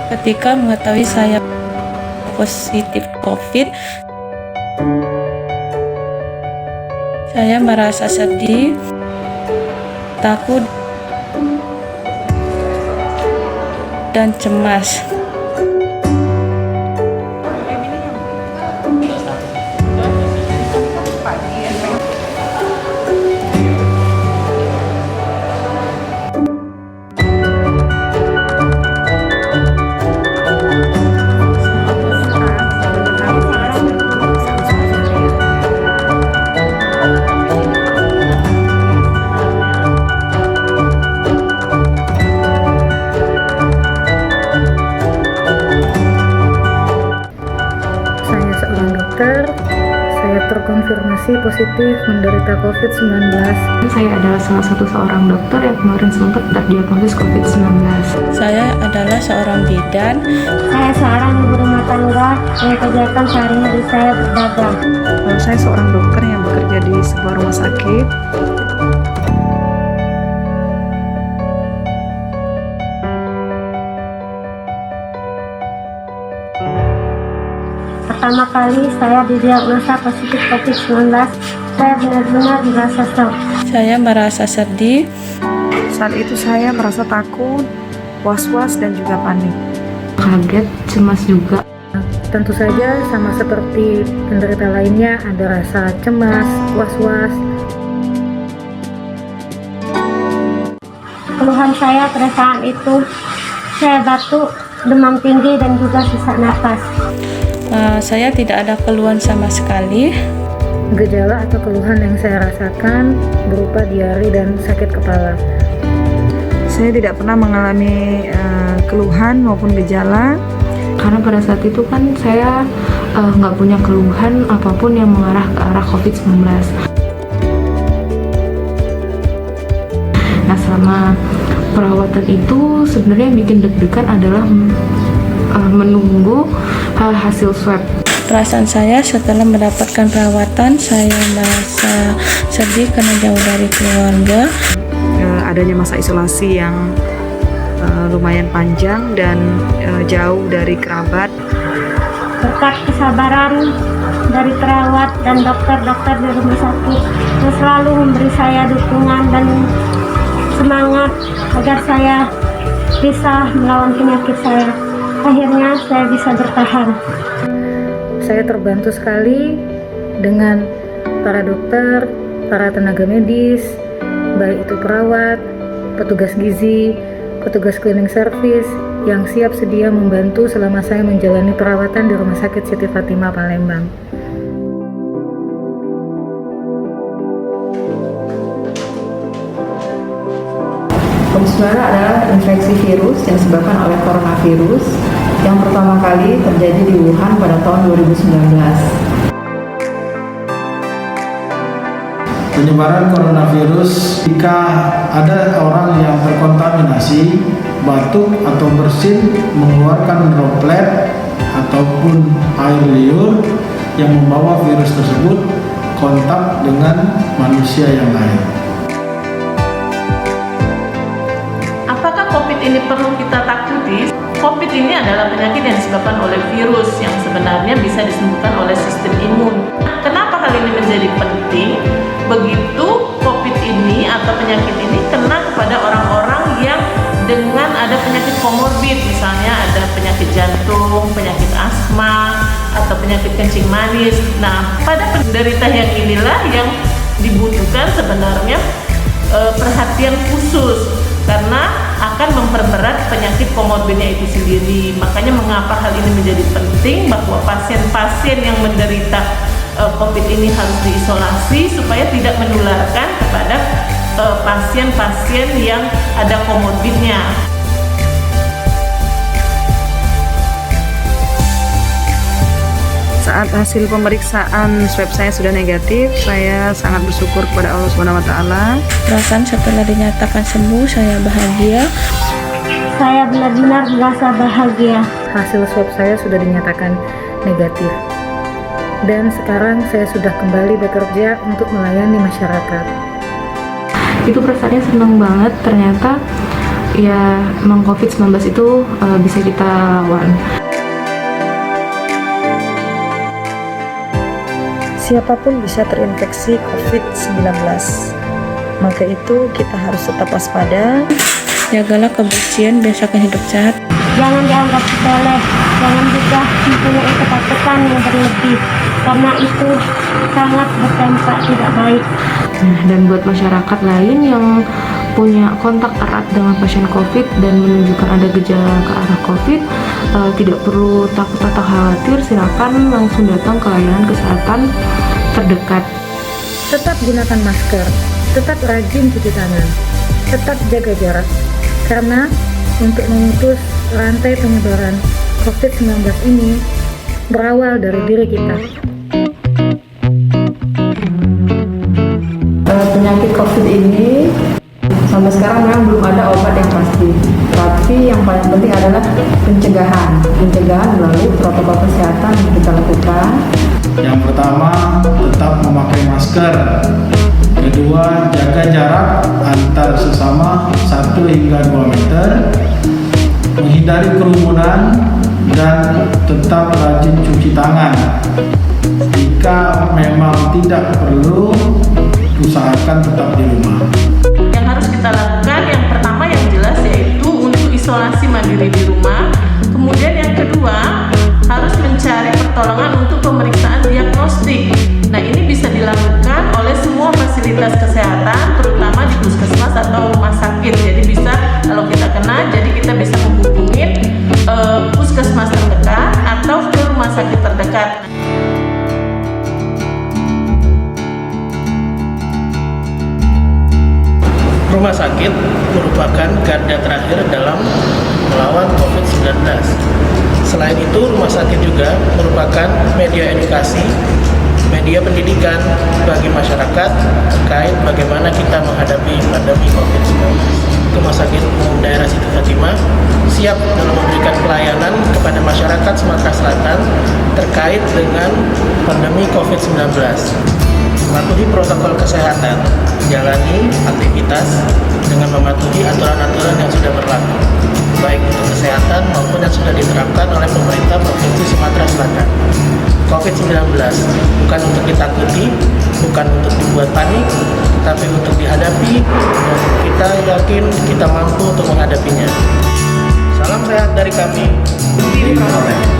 Ketika mengetahui saya positif COVID, saya merasa sedih, takut, dan cemas. Saya seorang dokter, saya terkonfirmasi positif menderita COVID-19. Saya adalah salah satu seorang dokter yang kemarin sempat terdiagnosis COVID-19. Saya adalah seorang bidan. Saya seorang ibu rumah tangga yang kegiatan sehari-hari saya berdagang. Saya seorang dokter yang bekerja di sebuah rumah sakit. Pertama kali saya didiagnosa positif COVID-19, saya benar-benar merasa shock. Saya merasa sedih, Saat itu saya merasa takut, was-was, dan juga panik. Kaget, cemas juga. Tentu saja sama seperti penderita lainnya ada rasa cemas, was-was. Keluhan saya pada saat itu, saya batuk, demam tinggi, dan juga sesak nafas. Saya tidak ada keluhan sama sekali. Gejala atau keluhan yang saya rasakan berupa diare dan sakit kepala. Saya tidak pernah mengalami keluhan maupun gejala. Karena pada saat itu kan saya nggak punya keluhan apapun yang mengarah ke arah COVID-19. Nah, selama perawatan itu sebenarnya yang bikin deg-degan adalah menunggu hasil swab. Perasaan saya setelah mendapatkan perawatan, saya merasa sedih karena jauh dari keluarga. Adanya masa isolasi yang lumayan panjang dan jauh dari kerabat. Berkat kesabaran dari perawat dan dokter-dokter di rumah sakit yang selalu memberi saya dukungan dan semangat agar saya bisa melawan penyakit saya. Akhirnya saya bisa bertahan. Saya terbantu sekali dengan para dokter, para tenaga medis, baik itu perawat, petugas gizi, petugas cleaning service yang siap sedia membantu selama saya menjalani perawatan di Rumah Sakit Siti Fatimah Palembang. COVID-19 adalah infeksi virus yang disebabkan oleh coronavirus yang pertama kali terjadi di Wuhan pada tahun 2019. Penyebaran coronavirus jika ada orang yang terkontaminasi, batuk atau bersin mengeluarkan droplet ataupun air liur yang membawa virus tersebut kontak dengan manusia yang lain. Apakah COVID ini perlu kita takuti? COVID ini adalah penyakit yang disebabkan oleh virus yang sebenarnya bisa disembuhkan oleh sistem imun. Kenapa hal ini menjadi penting? Begitu COVID ini atau penyakit ini kena kepada orang-orang yang dengan ada penyakit komorbid, misalnya ada penyakit jantung, penyakit asma, atau penyakit kencing manis. Nah, pada penderita yang inilah yang dibutuhkan sebenarnya perhatian khusus, karena akan memperberat penyakit komorbidnya itu sendiri. Makanya mengapa hal ini menjadi penting, bahwa pasien-pasien yang menderita COVID ini harus diisolasi supaya tidak menularkan kepada pasien-pasien yang ada komorbidnya. Saat hasil pemeriksaan swab saya sudah negatif, saya sangat bersyukur kepada Allah SWT. Perasaan setelah dinyatakan sembuh, saya bahagia. Saya benar-benar merasa bahagia. Hasil swab saya sudah dinyatakan negatif. Dan sekarang saya sudah kembali bekerja untuk melayani masyarakat. Itu perasaannya senang banget, ternyata ya memang COVID-19 itu bisa kita lawan. Siapapun bisa terinfeksi COVID-19. Maka itu kita harus tetap waspada. Jagalah kebersihan, biasakan hidup sehat. Jangan dianggap sepele, jangan juga mempunyai ketakutan yang berlebih, karena itu sangat berdampak tidak baik. Nah, dan buat masyarakat lain yang punya kontak erat dengan pasien COVID dan menunjukkan ada gejala ke arah COVID, tidak perlu takut atau khawatir, silakan langsung datang ke layanan kesehatan terdekat. Tetap gunakan masker, tetap rajin cuci tangan, tetap jaga jarak. Karena untuk memutus rantai penyebaran COVID-19 ini berawal dari diri kita. Penyakit COVID ini sampai sekarang memang belum ada obat yang pasti. Tapi yang paling penting adalah pencegahan melalui protokol kesehatan yang kita lakukan. Yang pertama, tetap memakai masker. Kedua, jaga jarak antar sesama 1 hingga 2 meter. Menghindari kerumunan dan tetap rajin cuci tangan. Jika memang tidak perlu, usahakan tetap di rumah. Yang harus kita lakukan, yang pertama yang jelas yaitu untuk isolasi mandiri di rumah. Kemudian yang kedua, harus mencari pertolongan untuk pemeriksaan diagnostik. Nah, ini bisa dilakukan oleh semua fasilitas kesehatan, terutama di puskesmas atau rumah sakit. Jadi bisa, kalau kita kena, jadi kita bisa menghubungi puskesmas terdekat atau ke rumah sakit terdekat. Rumah sakit merupakan garda terakhir dalam melawan COVID-19. Selain itu, rumah sakit juga merupakan media edukasi, media pendidikan bagi masyarakat terkait bagaimana kita menghadapi pandemi COVID-19. Rumah Sakit Umum Daerah Siti Khotimah siap dalam memberikan pelayanan kepada masyarakat Sumatera Selatan terkait dengan pandemi COVID-19. Mematuhi protokol kesehatan, jalani aktivitas dengan mematuhi aturan-aturan yang sudah berlaku, baik untuk kesehatan maupun yang sudah diterapkan oleh pemerintah Provinsi Sumatera Selatan. COVID-19 bukan untuk ditakuti, bukan untuk dibuat panik, tapi untuk dihadapi, dan kita yakin kita mampu untuk menghadapinya. Salam sehat dari kami, tim Prawaten.